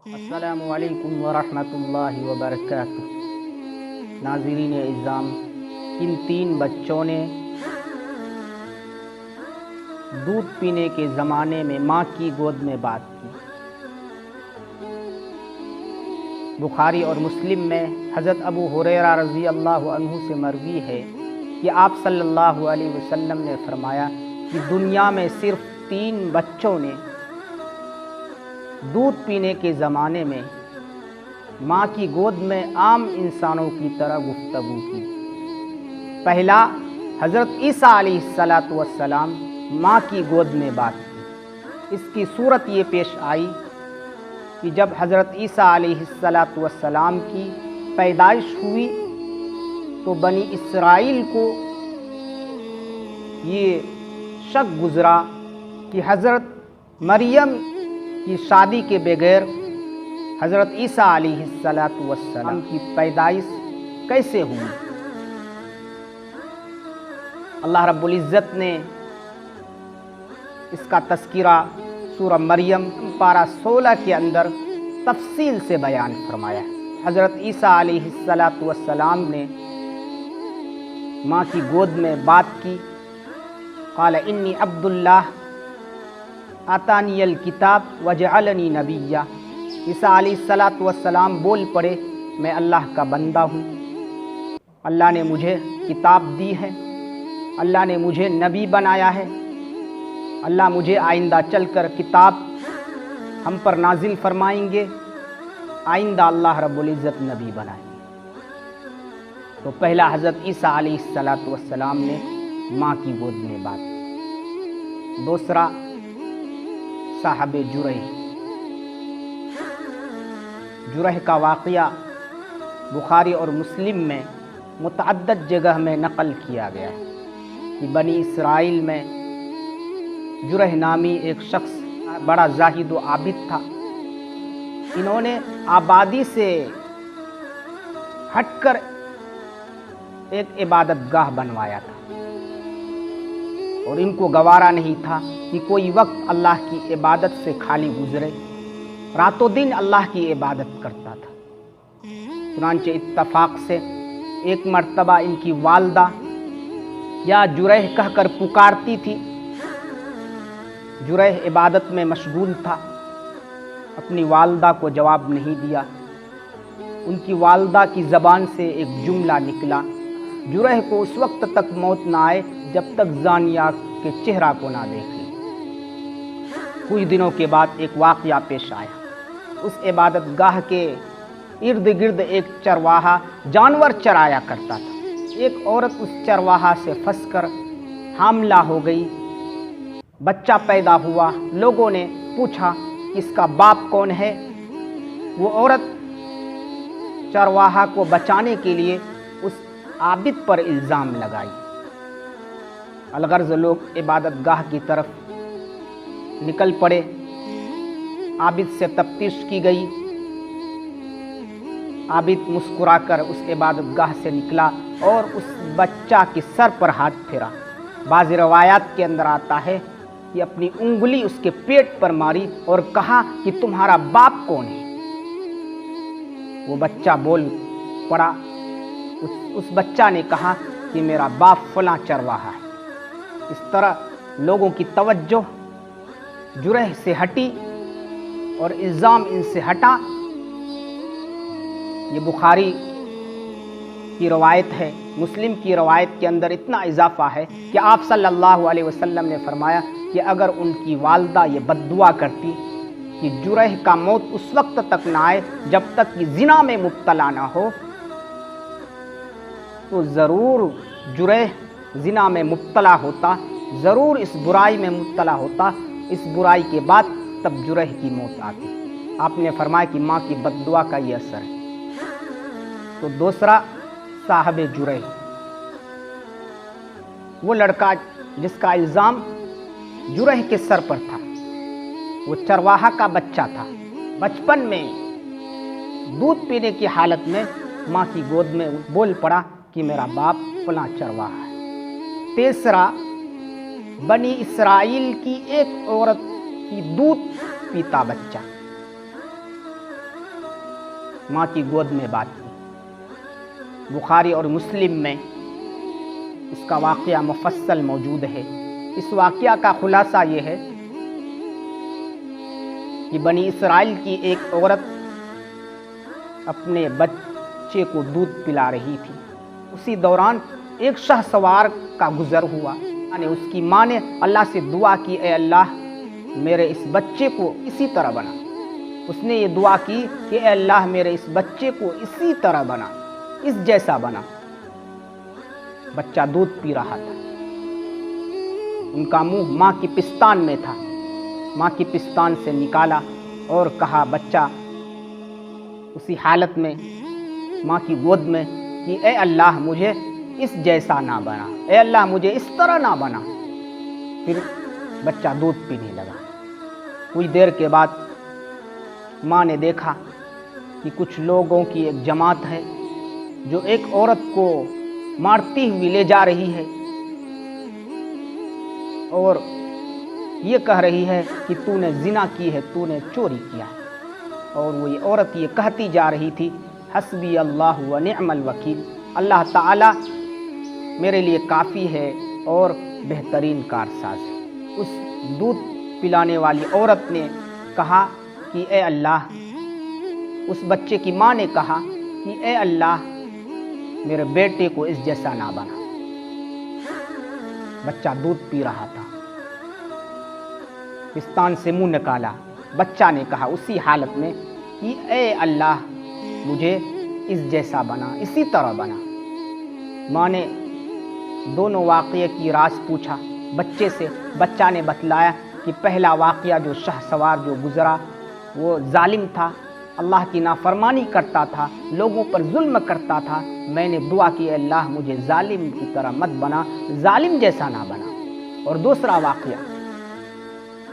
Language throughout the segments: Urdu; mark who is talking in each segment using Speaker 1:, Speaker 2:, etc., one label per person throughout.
Speaker 1: السلام علیکم ورحمۃ اللہ وبرکاتہ۔ ناظرین اعظام، ان 3 بچوں نے دودھ پینے کے زمانے میں ماں کی گود میں بات کی۔ بخاری اور مسلم میں حضرت ابو ہریرہ رضی اللہ عنہ سے مروی ہے کہ آپ صلی اللہ علیہ وسلم نے فرمایا کہ دنیا میں صرف 3 بچوں نے دودھ پینے کے زمانے میں ماں کی گود میں عام انسانوں کی طرح گفتگو کی۔ پہلا، حضرت عیسیٰ علیہ السلام ماں کی گود میں بات کی۔ اس کی صورت یہ پیش آئی کہ جب حضرت عیسیٰ علیہ السلام کی پیدائش ہوئی تو بنی اسرائیل کو یہ شک گزرا کہ حضرت مریم کی شادی کے بغیر حضرت عیسیٰ علیہ السلام کی پیدائش کیسے ہوئی۔ اللہ رب العزت نے اس کا تذکرہ سورہ مریم پارہ 16 کے اندر تفصیل سے بیان فرمایا۔ حضرت عیسیٰ علیہ السلام نے ماں کی گود میں بات کی۔ قال انی عبد اللہ آتانی الکتاب وجعلنی نبیا۔ عیسیٰ علیہ السلام بول پڑے، میں اللہ کا بندہ ہوں، اللہ نے مجھے کتاب دی ہے، اللہ نے مجھے نبی بنایا ہے، اللہ مجھے آئندہ چل کر کتاب ہم پر نازل فرمائیں گے، آئندہ اللہ رب العزت نبی بنائیں گے۔ تو پہلا حضرت عیسیٰ علیہ السلام نے ماں کی گود میں بات کی۔ دوسرا، صاحب جرح کا واقعہ بخاری اور مسلم میں متعدد جگہ میں نقل کیا گیا ہے کہ بنی اسرائیل میں جرح نامی ایک شخص بڑا زاہد و عابد تھا۔ انہوں نے آبادی سے ہٹ کر ایک عبادت گاہ بنوایا تھا اور ان کو گوارا نہیں تھا کہ کوئی وقت اللہ کی عبادت سے خالی گزرے، راتوں دن اللہ کی عبادت کرتا تھا۔ چنانچہ اتفاق سے ایک مرتبہ ان کی والدہ یا جرح کہہ کر پکارتی تھی۔ جرح عبادت میں مشغول تھا، اپنی والدہ کو جواب نہیں دیا۔ ان کی والدہ کی زبان سے ایک جملہ نکلا، جرح کو اس وقت تک موت نہ آئے جب تک زانیہ کے چہرہ کو نہ دیکھے۔ کچھ دنوں کے بعد ایک واقعہ پیش آیا۔ اس عبادت گاہ کے ارد گرد ایک چرواہا جانور چرایا کرتا تھا۔ ایک عورت اس چرواہا سے پھنس کر حاملہ ہو گئی، بچہ پیدا ہوا۔ لوگوں نے پوچھا کہ اس کا باپ کون ہے۔ وہ عورت چرواہا کو بچانے کے لیے اس عابد پر الزام لگائی۔ الغرض لوگ عبادت گاہ کی طرف نکل پڑے۔ عابد سے تفتیش کی گئی۔ عابد مسکرا کر اس عبادت گاہ سے نکلا اور اس بچہ کے سر پر ہاتھ پھیرا۔ بعض روایات کے اندر آتا ہے کہ اپنی انگلی اس کے پیٹ پر ماری اور کہا کہ تمہارا باپ کون ہے۔ وہ بچہ بول پڑا۔ اس بچہ نے کہا کہ میرا باپ فلاں چرواہا ہے۔ اس طرح لوگوں کی توجہ جرح سے ہٹی اور الزام ان سے ہٹا۔ یہ بخاری کی روایت ہے۔ مسلم کی روایت کے اندر اتنا اضافہ ہے کہ آپ صلی اللہ علیہ وسلم نے فرمایا کہ اگر ان کی والدہ یہ بد دعا کرتی کہ جرح کا موت اس وقت تک نہ آئے جب تک کہ زنا میں مبتلا نہ ہو، تو ضرور جرح زنا میں مبتلا ہوتا، ضرور اس برائی میں مبتلا ہوتا۔ اس برائی کے بعد تب جرح کی موت آتی۔ آپ نے فرمایا کہ ماں کی بد دعا کا یہ اثر ہے۔ تو دوسرا، صاحب جرح، وہ لڑکا جس کا الزام جرح کے سر پر تھا، وہ چرواہا کا بچہ تھا۔ بچپن میں دودھ پینے کی حالت میں ماں کی گود میں بول پڑا کہ میرا باپ فلاں چرواہا ہے۔ تیسرا، بنی اسرائیل کی ایک عورت کی دودھ پیتا بچہ۔ ماں کی گود میں بات کی۔ بخاری اور مسلم میں اس کا واقعہ مفصل موجود ہے۔ اس واقعہ کا خلاصہ یہ ہے کہ بنی اسرائیل کی ایک عورت اپنے بچے کو دودھ پلا رہی تھی۔ اسی دوران ایک شاہ سوار کا گزر ہوا۔ اس کی ماں نے اللہ سے دعا کی، اے اللہ میرے اس بچے کو اسی طرح بنا۔ اس نے یہ دعا کی کہ اے اللہ میرے اس بچے کو اسی طرح بنا، اس جیسا بنا۔ بچہ دودھ پی رہا تھا، ان کا منہ ماں کی پستان میں تھا۔ ماں کی پستان سے نکالا اور کہا بچہ اسی حالت میں ماں کی گود میں کہ اے اللہ مجھے اس جیسا نہ بنا، اے اللہ مجھے اس طرح نہ بنا۔ پھر بچہ دودھ پینے لگا۔ کچھ دیر کے بعد ماں نے دیکھا کہ کچھ لوگوں کی ایک جماعت ہے جو ایک عورت کو مارتی ہوئی لے جا رہی ہے اور یہ کہہ رہی ہے کہ تو نے زنا کی ہے، تو نے چوری کیا ہے۔ اور وہ یہ عورت یہ کہتی جا رہی تھی حسبی اللہ و نعم الوکیل، اللہ تعالی میرے لیے کافی ہے اور بہترین کارساز ہے۔ اس دودھ پلانے والی عورت نے کہا کہ اے اللہ، اس بچے کی ماں نے کہا کہ اے اللہ میرے بیٹے کو اس جیسا نہ بنا۔ بچہ دودھ پی رہا تھا، پستان سے منہ نکالا۔ بچہ نے کہا اسی حالت میں کہ اے اللہ مجھے اس جیسا بنا، اسی طرح بنا۔ ماں نے دونوں واقعے کی راز پوچھا بچے سے۔ بچہ نے بتلایا کہ پہلا واقعہ جو شاہ سوار جو گزرا وہ ظالم تھا، اللہ کی نافرمانی کرتا تھا، لوگوں پر ظلم کرتا تھا۔ میں نے دعا کی اے اللہ مجھے ظالم کی طرح مت بنا، ظالم جیسا نہ بنا۔ اور دوسرا واقعہ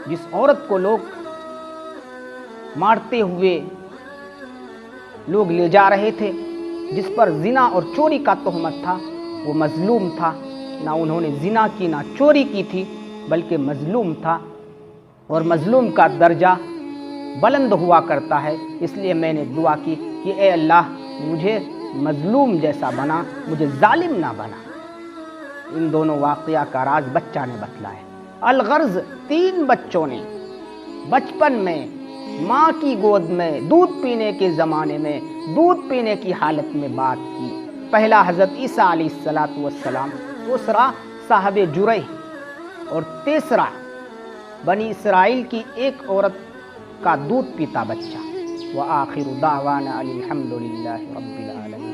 Speaker 1: جس عورت کو لوگ مارتے ہوئے لوگ لے جا رہے تھے، جس پر زنا اور چوری کا تہمت تھا، وہ مظلوم تھا۔ نہ انہوں نے زنا کی نہ چوری کی تھی، بلکہ مظلوم تھا، اور مظلوم کا درجہ بلند ہوا کرتا ہے۔ اس لیے میں نے دعا کی کہ اے اللہ مجھے مظلوم جیسا بنا، مجھے ظالم نہ بنا۔ ان دونوں واقعہ کا راز بچہ نے بتلایا۔ الغرض 3 بچوں نے بچپن میں ماں کی گود میں دودھ پینے کے زمانے میں دودھ پینے کی حالت میں بات کی۔ پہلا حضرت عیسیٰ علیہ السلام، دوسرا صاحب جریح، اور تیسرا بنی اسرائیل کی ایک عورت کا دودھ پیتا بچہ۔ وآخر دعوانا الحمد للہ رب العالمین۔